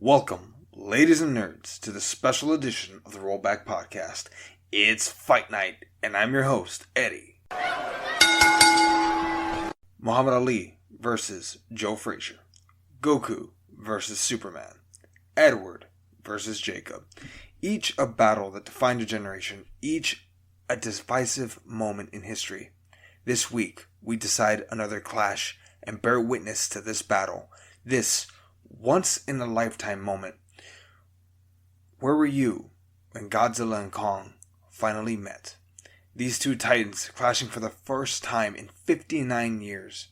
Welcome, ladies and nerds, to the special edition of the Rollback podcast. It's Fight Night, and I'm your host, Eddie. Muhammad Ali versus Joe Frazier. Goku versus Superman. Edward versus Jacob. Each a battle that defined a generation, each a decisive moment in history. This week, we decide another clash and bear witness to this battle, this once-in-a-lifetime moment. Where were you when Godzilla and Kong finally met? These two titans clashing for the first time in 59 years.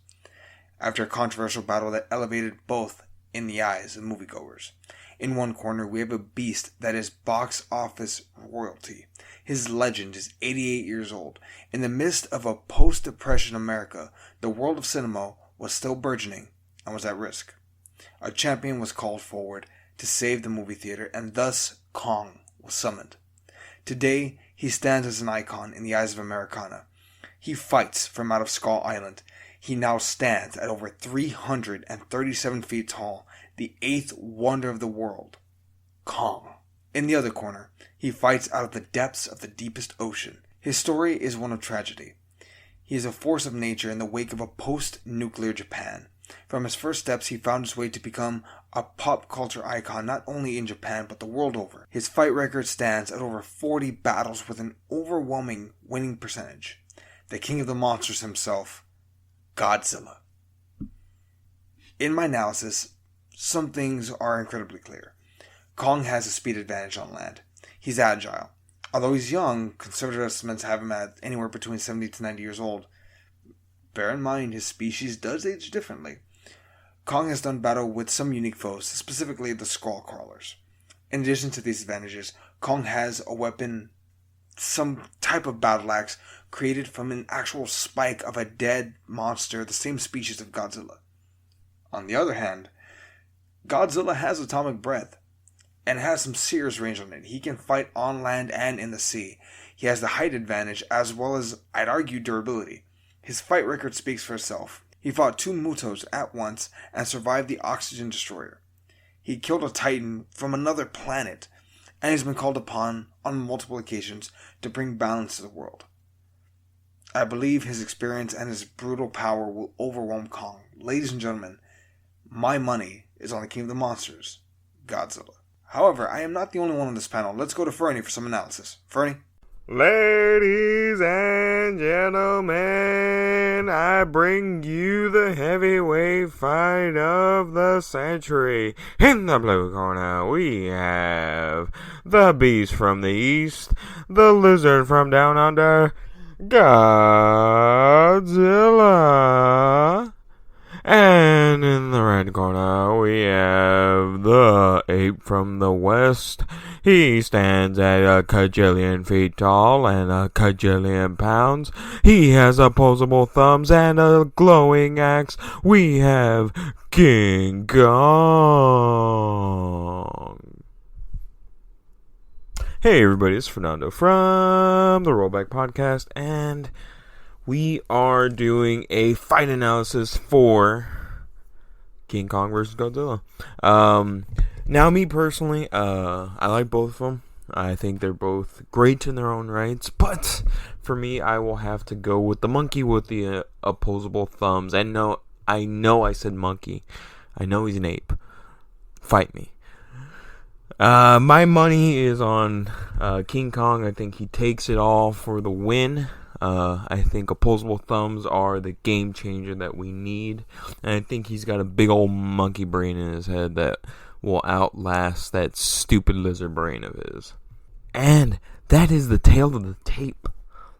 After a controversial battle that elevated both in the eyes of moviegoers. In one corner, we have a beast that is box office royalty. His legend is 88 years old. In the midst of a post-Depression America, the world of cinema was still burgeoning and was at risk. A champion was called forward to save the movie theater, and thus Kong was summoned. Today, he stands as an icon in the eyes of Americana. He fights from out of Skull Island. He now stands at over 337 feet tall, the eighth wonder of the world, Kong. In the other corner, he fights out of the depths of the deepest ocean. His story is one of tragedy. He is a force of nature in the wake of a post-nuclear Japan. From his first steps, he found his way to become a pop culture icon not only in Japan but the world over. His fight record stands at over 40 battles with an overwhelming winning percentage. The king of the monsters himself, Godzilla. In my analysis, some things are incredibly clear. Kong has a speed advantage on land. He's agile. Although he's young, conservative estimates have him at anywhere between 70 to 90 years old. Bear in mind, his species does age differently. Kong has done battle with some unique foes, specifically the skull crawlers. In addition to these advantages, Kong has a weapon, some type of battle axe, created from an actual spike of a dead monster, the same species of Godzilla. On the other hand, Godzilla has atomic breath, and has some serious range on it. He can fight on land and in the sea. He has the height advantage, as well as, I'd argue, durability. His fight record speaks for itself. He fought two Mutos at once and survived the Oxygen Destroyer. He killed a Titan from another planet and has been called upon on multiple occasions to bring balance to the world. I believe his experience and his brutal power will overwhelm Kong. Ladies and gentlemen, my money is on the King of the Monsters, Godzilla. However, I am not the only one on this panel. Let's go to Ferny for some analysis. Ferny? Ladies and gentlemen, I bring you the heavyweight fight of the century. In the blue corner, we have the beast from the east, the lizard from down under, Godzilla. And in the red corner, we have the ape from the west. He stands at a kajillion feet tall and a kajillion pounds. He has opposable thumbs and a glowing axe. We have King Kong. Hey everybody, it's Fernando from the Rollback podcast, and we are doing a fight analysis for King Kong versus Godzilla. Now, me personally, I like both of them. I think they're both great in their own rights. But for me, I will have to go with the monkey with the opposable thumbs. And no, I know I said monkey. I know he's an ape. Fight me. My money is on King Kong. I think he takes it all for the win. I think opposable thumbs are the game changer that we need. And I think he's got a big old monkey brain in his head that will outlast that stupid lizard brain of his. And that is the tail of the tape.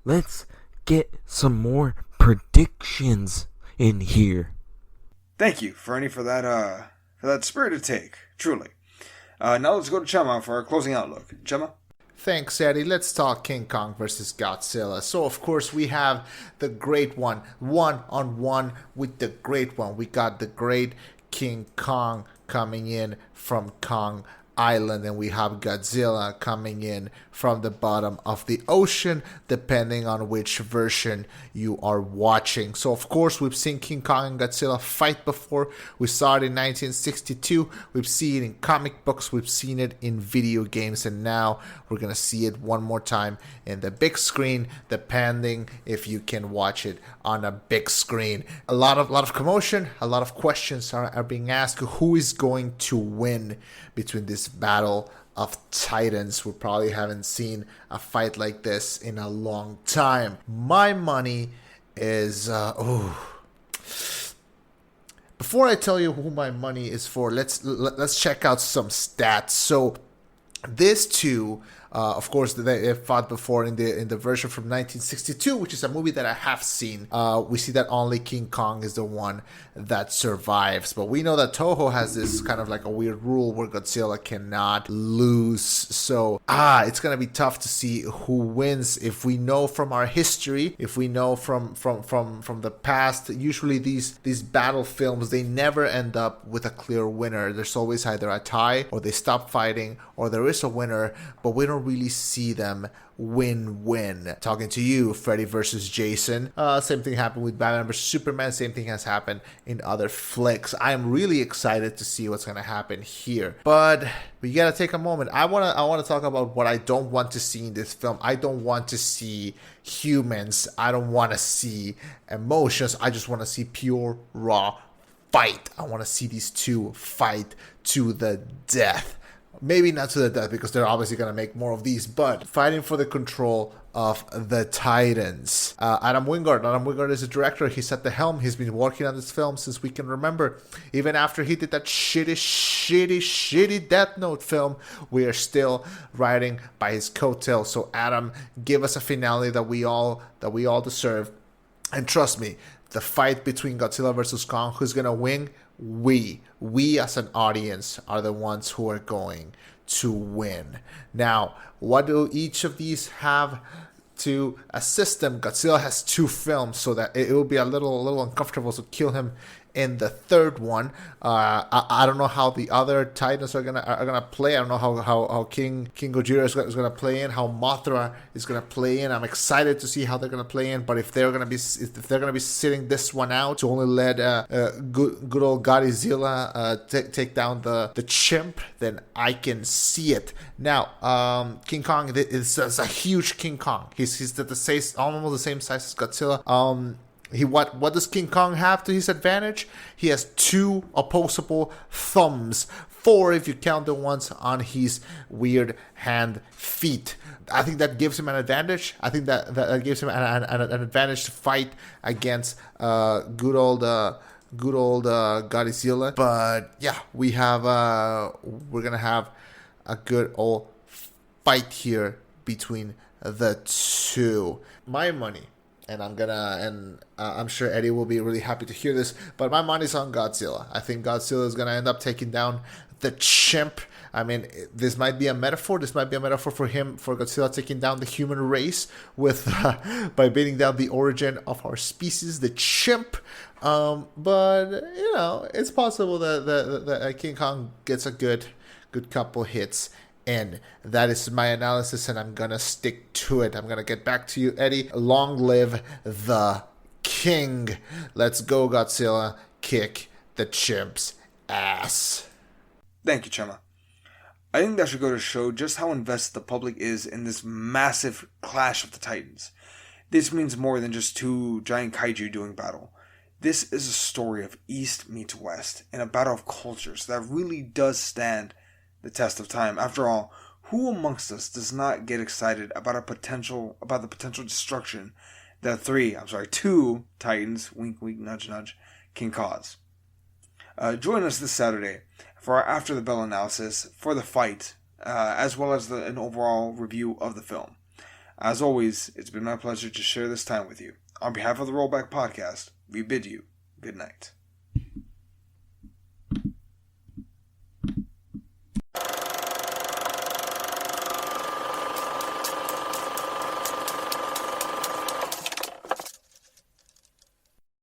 Let's get some more predictions in here. Thank you, Ferny, for that spirited take. Truly. Now let's go to Chema for our closing outlook. Chema? Thanks, Eddie. Let's talk King Kong versus Godzilla. So, of course, we have the great one-on-one with the great one. We got the great King Kong coming in from Kong island, and we have Godzilla coming in from the bottom of the ocean, depending on which version you are watching. So of course we've seen King Kong and Godzilla fight before. We saw it in 1962, we've seen it in comic books, we've seen it in video games, and now we're gonna see it one more time in the big screen, depending if you can watch it on a big screen. A lot of commotion, a lot of questions are being asked. Who is going to win between this battle of titans? We probably haven't seen a fight like this in a long time. My money is before I tell you who my money is for, let's check out some stats. So these two, of course, they fought before in the version from 1962, which is a movie that I have seen. We see that only King Kong is the one that survives. But we know that Toho has this kind of like a weird rule where Godzilla cannot lose. So, it's going to be tough to see who wins. If we know from our history, if we know from the past, usually these battle films, they never end up with a clear winner. There's always either a tie, or they stop fighting, or there is a winner, but we don't really see them win. Talking to you, Freddy versus Jason. Same thing happened with Batman versus Superman. Same thing has happened in other flicks. I'm really excited to see what's gonna happen here. But we gotta take a moment. I wanna talk about what I don't want to see in this film. I don't want to see humans. I don't want to see emotions. I just want to see pure raw fight. I want to see these two fight to the death. Maybe not to the death, because they're obviously going to make more of these, but fighting for the control of the Titans. Adam Wingard is the director. He's at the helm. He's been working on this film since we can remember. Even after he did that shitty Death Note film, we are still riding by his coattails. So Adam, give us a finale that we all deserve. And trust me, the fight between Godzilla versus Kong, who's going to win? We as an audience are the ones who are going to win. Now, what do each of these have to assist them? Godzilla has 2 films, so that it will be a little uncomfortable to kill him in the third one. I don't know how the other Titans are gonna play. I don't know how King Gojira is gonna play in, how Mothra is gonna play in. I'm excited to see how they're gonna play in. But if they're gonna be sitting this one out to only let good old Godzilla take down the chimp, then I can see it. Now, King Kong is a huge King Kong. He's almost the same size as Godzilla. What does King Kong have to his advantage? He has 2 opposable thumbs. 4 if you count the ones on his weird hand feet. I think that gives him an advantage. I think that gives him an advantage to fight against good old Godzilla. But yeah, we're gonna have a good old fight here between the 2. My money. And I'm sure Eddie will be really happy to hear this, but my money's on Godzilla. I think Godzilla is going to end up taking down the chimp. I mean, this might be a metaphor. This might be a metaphor for Godzilla taking down the human race by beating down the origin of our species, the chimp. But it's possible that King Kong gets a good couple hits. And that is my analysis, and I'm gonna stick to it. I'm gonna get back to you, Eddie. Long live the king. Let's go, Godzilla. Kick the chimp's ass. Thank you, Chema. I think that should go to show just how invested the public is in this massive clash of the Titans. This means more than just 2 giant kaiju doing battle. This is a story of East meets West, and a battle of cultures that really does stand the test of time. After all, who amongst us does not get excited about the potential destruction that 2 Titans, wink wink nudge nudge, can cause? Join us this Saturday for our After the Bell analysis for the fight, as well as an overall review of the film. As always, it's been my pleasure to share this time with you. On behalf of the Rollback podcast, we bid you good night.